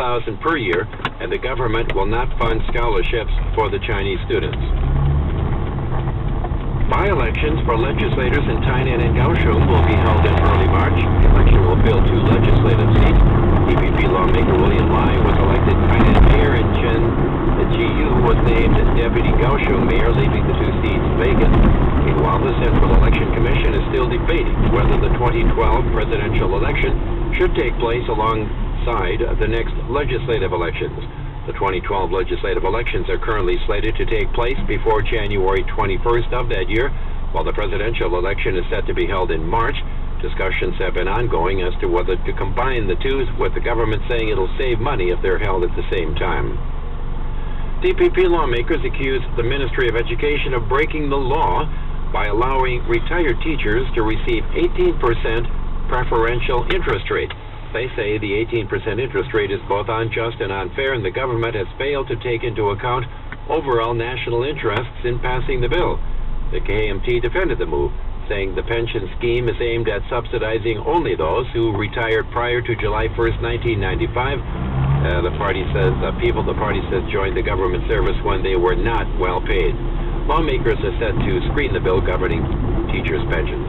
$12,000 per year, and the government will not fund scholarships for the Chinese students. By-elections for legislators in Tainan and Kaohsiung will be held in early March. The election will fill 2 legislative seats. DPP lawmaker William Lai was elected Tainan mayor, and Chen Ji-yu was named deputy Kaohsiung mayor, leaving the 2 seats vacant. Meanwhile, the Central Election Commission is still debating whether the 2012 presidential election should take place alongside the next legislative elections. The 2012 legislative elections are currently slated to take place before January 21st of that year, while the presidential election is set to be held in March. Discussions have been ongoing as to whether to combine the two, with the government saying it'll save money if they're held at the same time. DPP lawmakers accuse the Ministry of Education of breaking the law by allowing retired teachers to receive 18% preferential interest rate. They say the 18% interest rate is both unjust and unfair, and the government has failed to take into account overall national interests in passing the bill. The KMT defended the move, saying the pension scheme is aimed at subsidizing only those who retired prior to July 1st, 1995. The party says joined the government service when they were not well paid. Lawmakers are set to screen the bill governing teachers' pensions.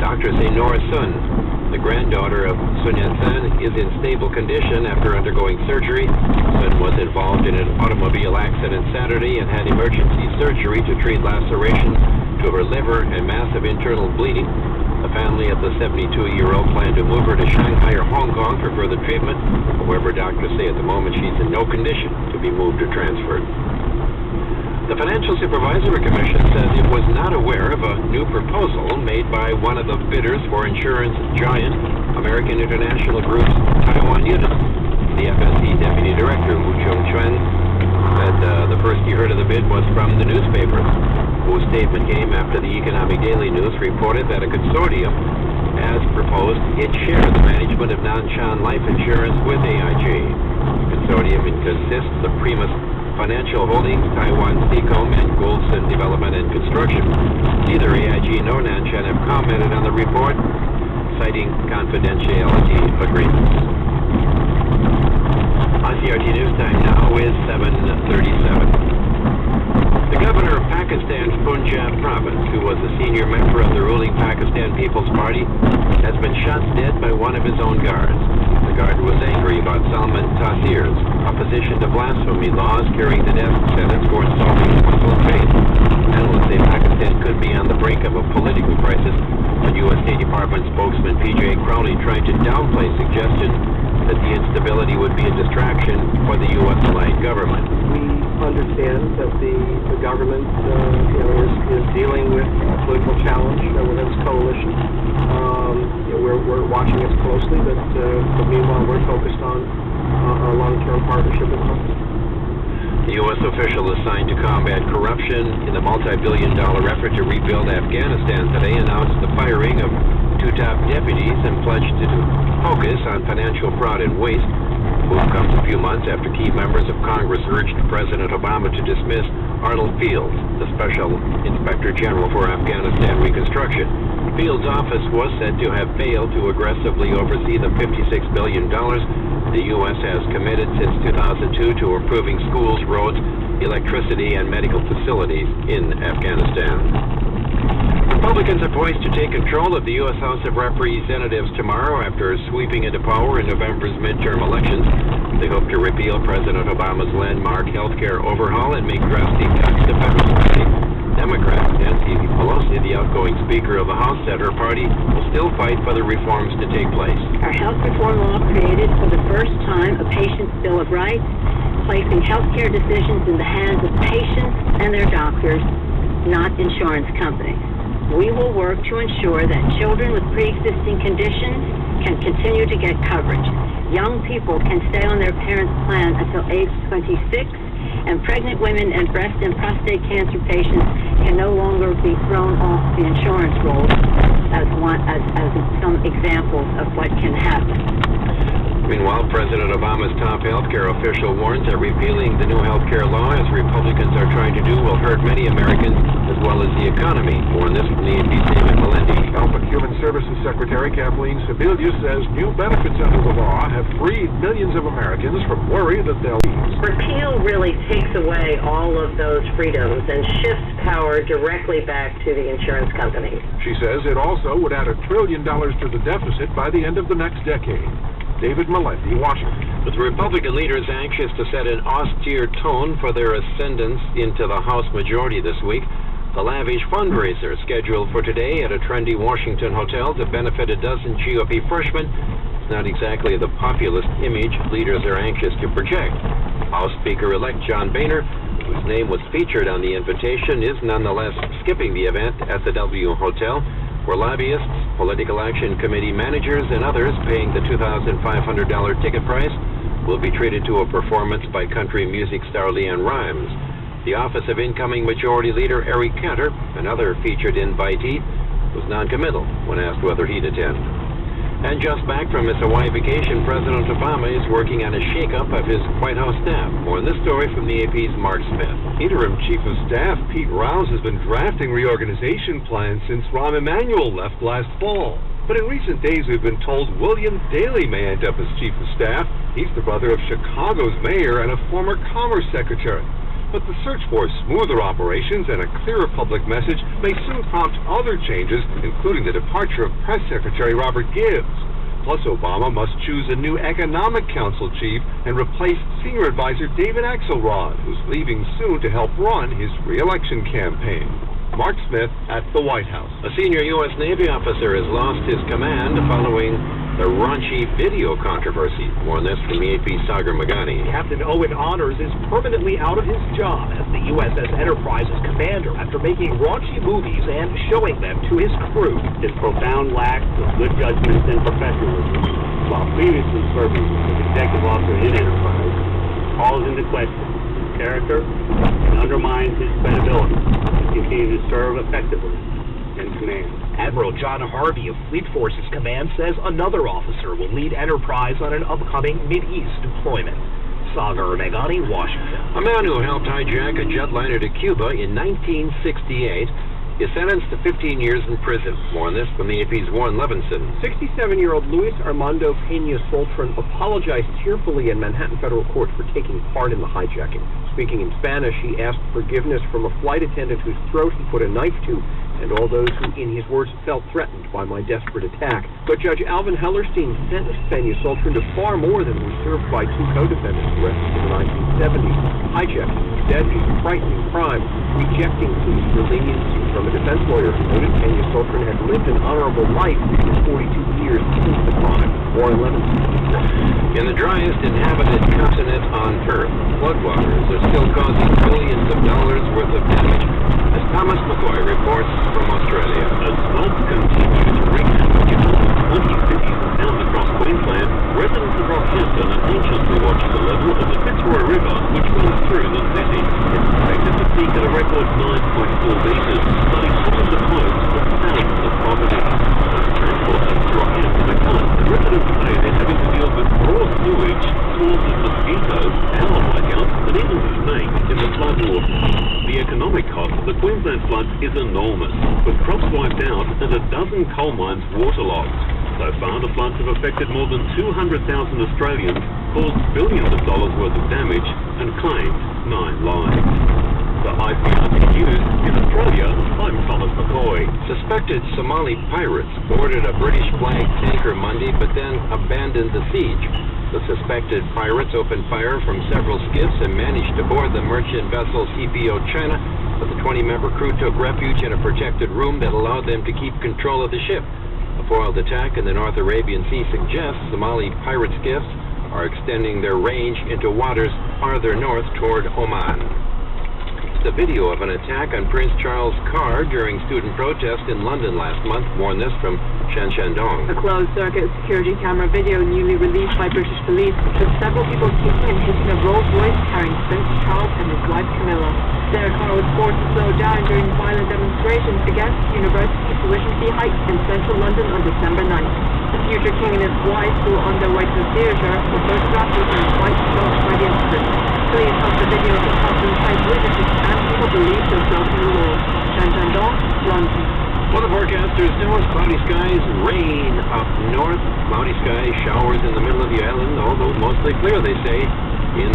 Doctors say Nora Sun, the granddaughter of Sun Yat-sen, is in stable condition after undergoing surgery. Sun was involved in an automobile accident Saturday and had emergency surgery to treat lacerations to her liver and massive internal bleeding. The family of the 72-year-old planned to move her to Shanghai or Hong Kong for further treatment. However, doctors say at the moment she's in no condition to be moved or transferred. The Financial Supervisory Commission says it was not aware of a new proposal made by one of the bidders for insurance giant American International Group's Taiwan unit. The FSC Deputy Director, Wu Chong-chuan, said the first he heard of the bid was from the newspapers, whose statement came after the Economic Daily News reported that a consortium, as proposed, it shared the management of Nanshan Life Insurance with AIG. The consortium consists of Primus Financial Holdings, Taiwan Seacom, and Goldson Development and Construction. Neither AIG nor Nanshan have commented on the report, citing confidentiality agreements. On CRT News Time now is 7:37. The governor of Pakistan's Punjab province, who was a senior member of the ruling Pakistan People's Party, has been shot dead by one of his own guards. The guard was angry about Salman Taseer's opposition to blasphemy laws carrying the death sentence for insulting the Muslim faith. Analysts say Pakistan could be on the brink of a political crisis, but U.S. State Department spokesman P.J. Crowley tried to downplay suggestion that the instability would be a distraction for the U.S.-aligned government. We understand that the government is dealing with a political challenge with its coalition. We're watching it closely, but meanwhile we're focused on our long-term partnership with them. The U.S. official assigned to combat corruption in the multi-billion-dollar effort to rebuild Afghanistan today announced the firing of 2 top deputies and pledged to focus on financial fraud and waste. The move comes a few months after key members of Congress urged President Obama to dismiss Arnold Fields, the Special Inspector General for Afghanistan Reconstruction. Fields' office was said to have failed to aggressively oversee the $56 billion the U.S. has committed since 2002 to improving schools, roads, electricity, and medical facilities in Afghanistan. Republicans are poised to take control of the U.S. House of Representatives tomorrow after sweeping into power in November's midterm elections. They hope to repeal President Obama's landmark health care overhaul and make drastic cuts to federal spending. Democrat Nancy Pelosi, the outgoing Speaker of the House, said her party will still fight for the reforms to take place. Our health reform law created for the first time a patient's Bill of Rights, placing health care decisions in the hands of patients and their doctors, not insurance companies. We will work to ensure that children with pre-existing conditions can continue to get coverage. Young people can stay on their parents' plan until age 26, and pregnant women and breast and prostate cancer patients can no longer be thrown off the insurance rolls as some examples of what can happen. Meanwhile, President Obama's top healthcare official warns that repealing the new healthcare law, as Republicans are trying to do, will hurt many Americans, well as the economy. More on this from the AP's David Melendi. Health and Human Services Secretary Kathleen Sebelius says new benefits under the law have freed millions of Americans from worry that they'll lose. Repeal really takes away all of those freedoms and shifts power directly back to the insurance companies. She says it also would add $1 trillion to the deficit by the end of the next decade. David Melendi, Washington. With Republican leaders anxious to set an austere tone for their ascendance into the House majority this week, the lavish fundraiser scheduled for today at a trendy Washington hotel to benefit a dozen GOP freshmen is not exactly the populist image leaders are anxious to project. House Speaker-elect John Boehner, whose name was featured on the invitation, is nonetheless skipping the event at the W Hotel, where lobbyists, political action committee managers, and others paying the $2,500 ticket price will be treated to a performance by country music star LeAnn Rimes. The office of incoming Majority Leader Eric Cantor, another featured invitee, was non-committal when asked whether he'd attend. And just back from his Hawaii vacation, President Obama is working on a shakeup of his White House staff. More on this story from the AP's Mark Smith. Interim Chief of Staff Pete Rouse has been drafting reorganization plans since Rahm Emanuel left last fall. But in recent days, we've been told William Daley may end up as Chief of Staff. He's the brother of Chicago's mayor and a former Commerce Secretary. But the search for smoother operations and a clearer public message may soon prompt other changes, including the departure of Press Secretary Robert Gibbs. Plus, Obama must choose a new Economic Council chief and replace senior advisor David Axelrod, who's leaving soon to help run his re-election campaign. Mark Smith at the White House. A senior U.S. Navy officer has lost his command following the raunchy video controversy. More on this from the AP's Sagar Magani. Captain Owen Honors is permanently out of his job as the USS Enterprise's commander after making raunchy movies and showing them to his crew. His profound lack of good judgment and professionalism, while previously serving as executive officer in Enterprise, calls into question his character and undermines his credibility to continue to serve effectively in command. Admiral John Harvey of Fleet Forces Command says another officer will lead Enterprise on an upcoming Mideast deployment. Sagar Meghani, Washington. A man who helped hijack a jetliner to Cuba in 1968 is sentenced to 15 years in prison. More on this from the AP's Warren Levinson. 67-year-old Luis Armando Peña Soltran apologized tearfully in Manhattan federal court for taking part in the hijacking. Speaking in Spanish, he asked forgiveness from a flight attendant whose throat he put a knife to, and all those who, in his words, felt threatened by my desperate attack. But Judge Alvin Hellerstein sentenced Peña Soltran to far more than was served by two co-defendants arrested in the 1970s. Hijacking, deadly, frightening crime, rejecting pleas for leniency from a defense lawyer who noted Peña Soltran had lived an honorable life for 42 years since the crime. Warren Levinson. In the driest inhabited continent on Earth, floodwaters are still causing billions of dollars worth of damage, as Thomas McCoy reports from Australia. As floods continue to wreak havoc in more than 20 cities and towns across Queensland, residents of Rockhampton are anxiously watching the level of the Fitzroy River, which runs through the city. It's expected to peak at a record 9.4 metres, flooding hundreds of homes and thousands of properties. Transport to Rockhampton are cut, and residents say they're having to deal with raw sewage, swarms of mosquitoes, power blackouts, and even snakes in the floodwaters. The economic cost of the Queensland floods is enormous, with crops wiped out and a dozen coal mines waterlogged. So far, the floods have affected more than 200,000 Australians, caused billions of dollars worth of damage, and claimed 9 lives. The ICRC News in Australia, I'm Thomas McCoy. Suspected Somali pirates boarded a British flag tanker Monday, but then abandoned the siege. The suspected pirates opened fire from several skiffs and managed to board the merchant vessel CPO China, but the 20-member crew took refuge in a protected room that allowed them to keep control of the ship. A foiled attack in the North Arabian Sea suggests Somali pirate skiffs are extending their range into waters farther north toward Oman. The video of an attack on Prince Charles' car during student protest in London last month. More on this from Shan Shandong. A closed-circuit security camera video newly released by British police shows several people kicking and hitting a Rolls-Royce carrying Prince Charles and his wife Camilla. Their car was forced to slow down during violent demonstrations against university tuition fee hikes in central London on December 9th. The future king and his wife, who were on their way to the theatre, were photographed looking quite shocked by the incident. Police hope the video can help incite witnesses and people believe themselves in the law. Weather forecasters tell us cloudy skies, rain up north. Cloudy skies, showers in the middle of the island, although mostly clear, they say.